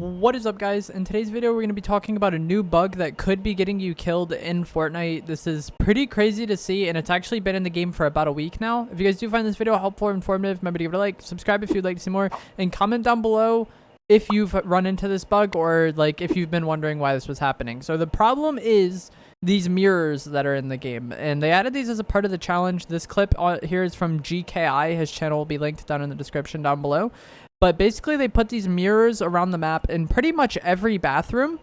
What is up, guys? In today's video, we're going to be talking about a new bug that could be getting you killed in Fortnite. This is pretty crazy to see, and it's actually been in the game for about a week now. If you guys do find this video helpful or informative, remember to give it a like, subscribe if you'd like to see more, and comment down below if you've run into this bug or like if you've been wondering why this was happening. So the problem is these mirrors that are in the game, and they added these as a part of the challenge. This clip here is from GKI. His channel will be linked down in the description down below. But basically, they put these mirrors around the map in pretty much every bathroom.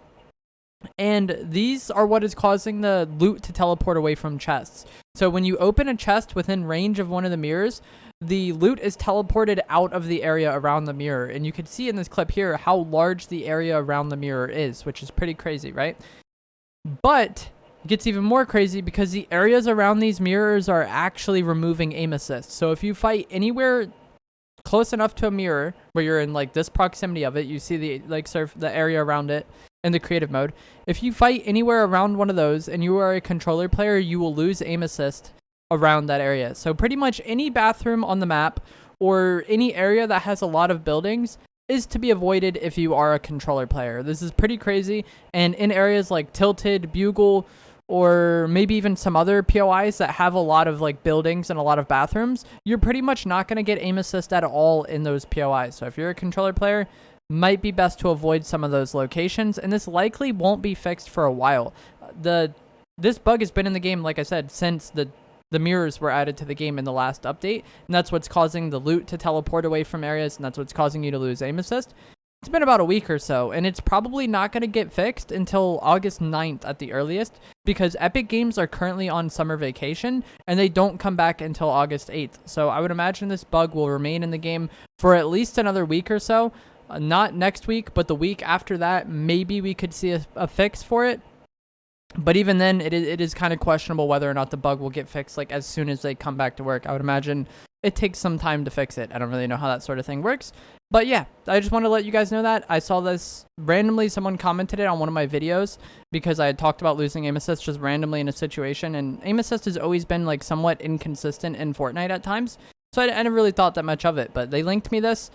And these are what is causing the loot to teleport away from chests. So when you open a chest within range of one of the mirrors, the loot is teleported out of the area around the mirror. And you can see in this clip here how large the area around the mirror is, which is pretty crazy, right? But it gets even more crazy because the areas around these mirrors are actually removing aim assist. So if you fight anywhere close enough to a mirror where you're in like this proximity of it, you see the the area around it in the creative mode. If you fight anywhere around one of those and you are a controller player, you will lose aim assist around that area. So pretty much any bathroom on the map or any area that has a lot of buildings is to be avoided if you are a controller player. This is pretty crazy. And in areas like Tilted, Bugle, or maybe even some other POIs that have a lot of like buildings and a lot of bathrooms, you're pretty much not going to get aim assist at all in those POIs. So if you're a controller player, might be best to avoid some of those locations, and this likely won't be fixed for a while. This bug has been in the game, like I said, since the mirrors were added to the game in the last update, and that's what's causing the loot to teleport away from areas, and that's what's causing you to lose aim assist. It's been about a week or so, and it's probably not going to get fixed until August 9th at the earliest, because Epic Games are currently on summer vacation, and they don't come back until August 8th. So I would imagine this bug will remain in the game for at least another week or so. Not next week, but the week after that, maybe we could see a fix for it. But even then, it is kind of questionable whether or not the bug will get fixed like as soon as they come back to work. I would imagine it takes some time to fix it. I don't really know how that sort of thing works. But yeah, I just want to let you guys know that. I saw this randomly. Someone commented it on one of my videos because I had talked about losing aim assist just randomly in a situation. And aim assist has always been like somewhat inconsistent in Fortnite at times. So I never really thought that much of it. But they linked me this.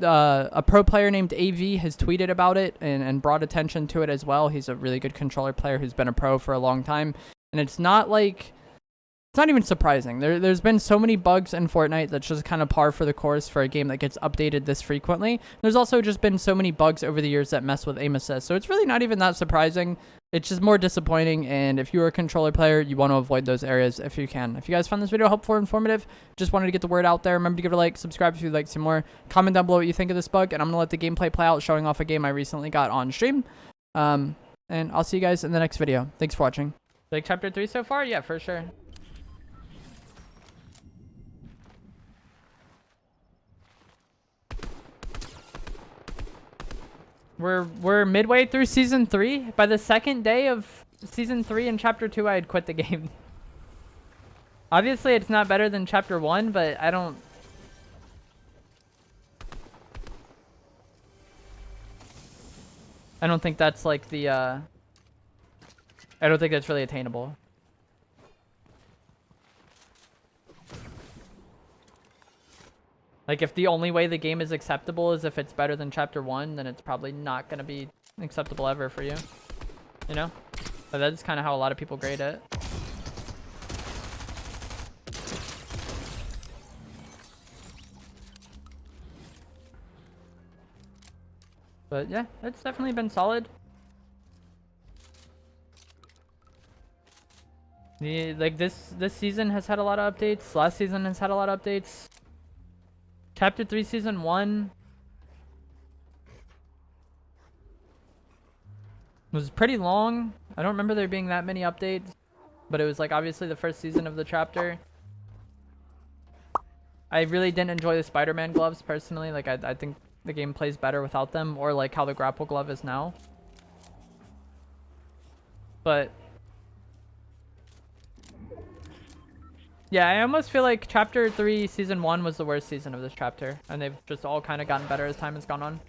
A pro player named AV has tweeted about it and brought attention to it as well. He's a really good controller player who's been a pro for a long time. And it's not even surprising. There's been so many bugs in Fortnite that's just kind of par for the course for a game that gets updated this frequently. There's also just been so many bugs over the years that mess with aim assist. So it's really not even that surprising. It's just more disappointing, and if you're a controller player, you want to avoid those areas if you can. If you guys found this video helpful or informative, just wanted to get the word out there. Remember to give it a like, subscribe if you'd like some more. Comment down below what you think of this bug, and I'm going to let the gameplay play out, showing off a game I recently got on stream. And I'll see you guys in the next video. Thanks for watching. Like chapter 3 so far? Yeah, for sure. We're midway through season 3. By the second day of season 3 in chapter 2, I had quit the game. Obviously, it's not better than chapter 1, but I don't think that's like the I don't think that's really attainable. Like, if the only way the game is acceptable is if it's better than chapter 1, then it's probably not going to be acceptable ever for you. You know? But that's kind of how a lot of people grade it. But yeah, it's definitely been solid. Like this season has had a lot of updates. Last season has had a lot of updates. Chapter 3 Season 1 was pretty long. I don't remember there being that many updates, but it was like obviously the first season of the chapter. I really didn't enjoy the Spider-Man gloves personally. Like I think the game plays better without them, or like how the grapple glove is now. But yeah, I almost feel like chapter 3 season 1 was the worst season of this chapter, and they've just all kind of gotten better as time has gone on.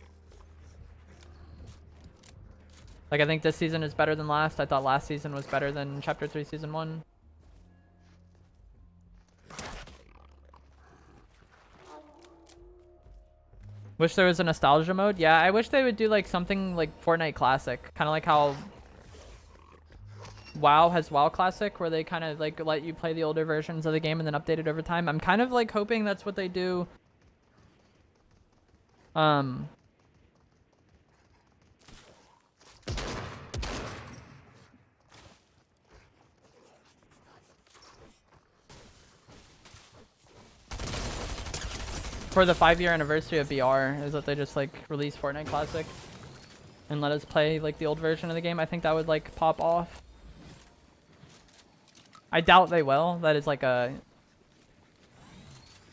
Like, I think this season is better than last. I thought last season was better than chapter 3 season 1. Wish there was a nostalgia mode. Yeah, I wish they would do like something like Fortnite Classic, kind of like how WoW has WoW Classic, where they kind of like let you play the older versions of the game and then update it over time. I'm kind of like hoping that's what they do. For the 5-year anniversary of BR, is that they just like release Fortnite Classic and let us play like the old version of the game. I think that would like pop off. I doubt they will. That is like a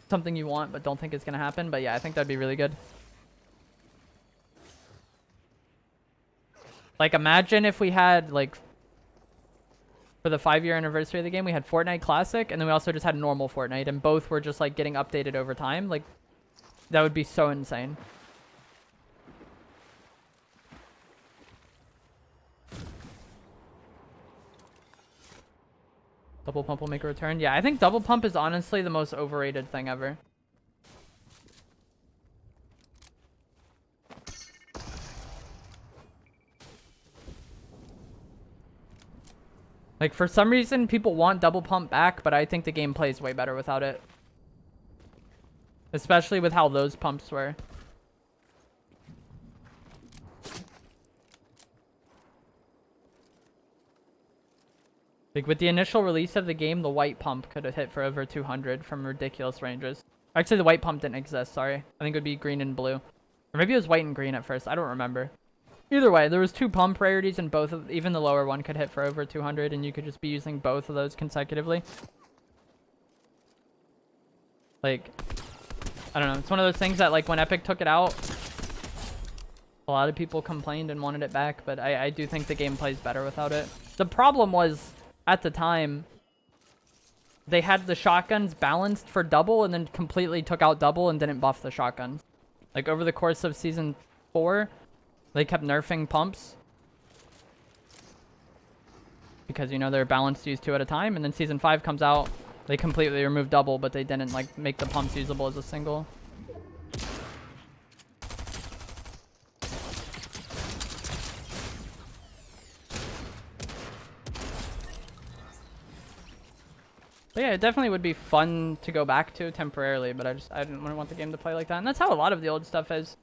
something you want but don't think it's gonna happen. But yeah, I think that'd be really good. Like imagine if we had like for the 5-year anniversary of the game, we had Fortnite Classic and then we also just had normal Fortnite and both were just like getting updated over time. Like that would be so insane. Double pump will make a return. Yeah, I think double pump is honestly the most overrated thing ever. Like for some reason people want double pump back, but I think the game plays way better without it. Especially with how those pumps were. Like with the initial release of the game, the white pump could have hit for over 200 from ridiculous ranges. Actually, the white pump didn't exist, sorry. I think it would be green and blue. Or maybe it was white and green at first, I don't remember. Either way, there was 2 pump rarities and both of, even the lower one could hit for over 200 and you could just be using both of those consecutively. Like, I don't know, it's one of those things that like when Epic took it out, a lot of people complained and wanted it back, but I do think the game plays better without it. The problem was, at the time, they had the shotguns balanced for double and then completely took out double and didn't buff the shotguns. Like over the course of season 4, they kept nerfing pumps. Because, you know, they're balanced to use 2 at a time, and then season 5 comes out, they completely removed double, but they didn't like make the pumps usable as a single. But yeah, it definitely would be fun to go back to temporarily, but I didn't want the game to play like that. And that's how a lot of the old stuff is.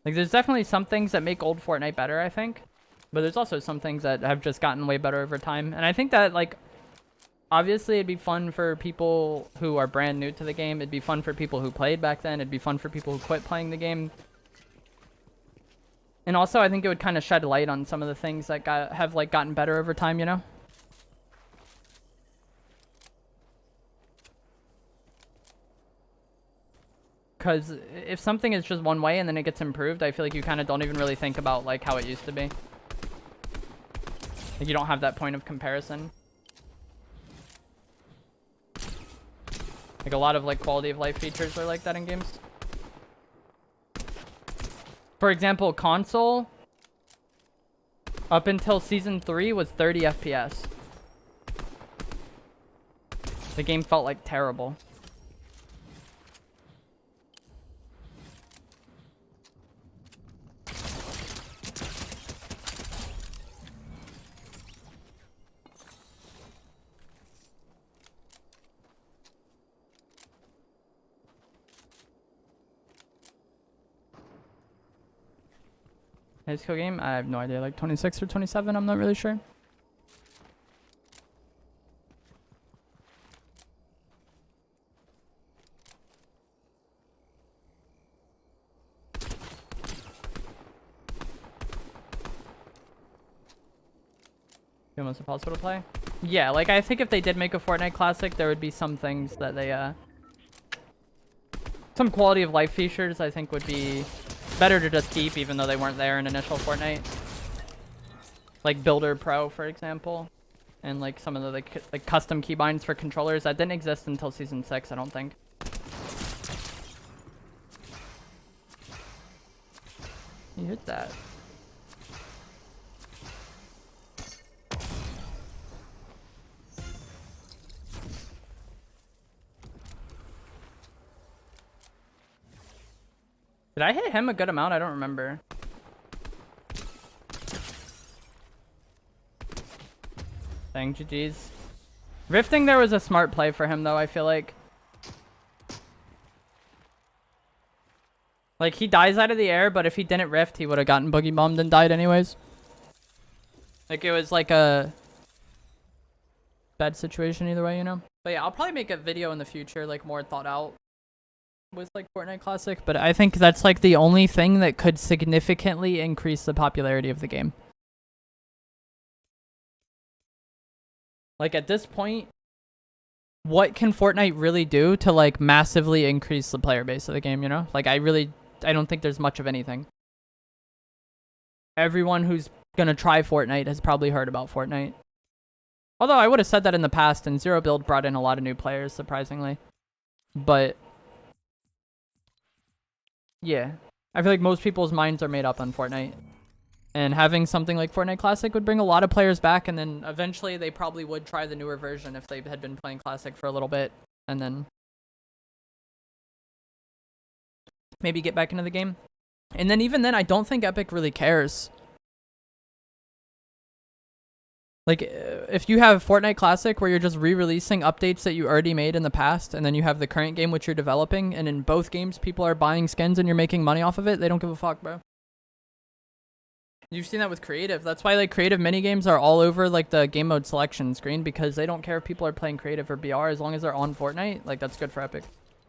Like there's definitely some things that make old Fortnite better, I think. But there's also some things that have just gotten way better over time. And I think that like obviously it'd be fun for people who are brand new to the game. It'd be fun for people who played back then. It'd be fun for people who quit playing the game. And also, I think it would kind of shed light on some of the things that have like gotten better over time, you know? Because if something is just one way and then it gets improved, I feel like you kind of don't even really think about like how it used to be. Like you don't have that point of comparison. Like a lot of like quality of life features are like that in games. For example, console up until season 3 was 30 FPS. The game felt like terrible. High school game? I have no idea. Like 26 or 27? I'm not really sure. Almost impossible to play? Yeah, like I think if they did make a Fortnite Classic, there would be some things that they, some quality of life features I think would be better to just keep, even though they weren't there in initial Fortnite. Like Builder Pro, for example. And like some of the like custom keybinds for controllers that didn't exist until season 6, I don't think. You hit that. Did I hit him a good amount? I don't remember. Dang, GG's. Rifting there was a smart play for him, though, I feel like. Like, he dies out of the air, but if he didn't rift, he would have gotten boogie bombed and died anyways. Like, it was like a bad situation either way, you know? But yeah, I'll probably make a video in the future, like, more thought out with, like, Fortnite Classic. But I think that's, like, the only thing that could significantly increase the popularity of the game. Like, at this point, what can Fortnite really do to, like, massively increase the player base of the game, you know? Like, I don't think there's much of anything. Everyone who's gonna try Fortnite has probably heard about Fortnite. Although I would have said that in the past, and Zero Build brought in a lot of new players, surprisingly. But yeah, I feel like most people's minds are made up on Fortnite. And having something like Fortnite Classic would bring a lot of players back, and then eventually they probably would try the newer version if they had been playing Classic for a little bit, and then maybe get back into the game. And then even then, I don't think Epic really cares. Like, if you have Fortnite Classic where you're just re-releasing updates that you already made in the past, and then you have the current game which you're developing, and in both games people are buying skins and you're making money off of it, they don't give a fuck, bro. You've seen that with creative. That's why, like, creative minigames are all over, like, the game mode selection screen, because they don't care if people are playing creative or BR as long as they're on Fortnite. Like, that's good for Epic.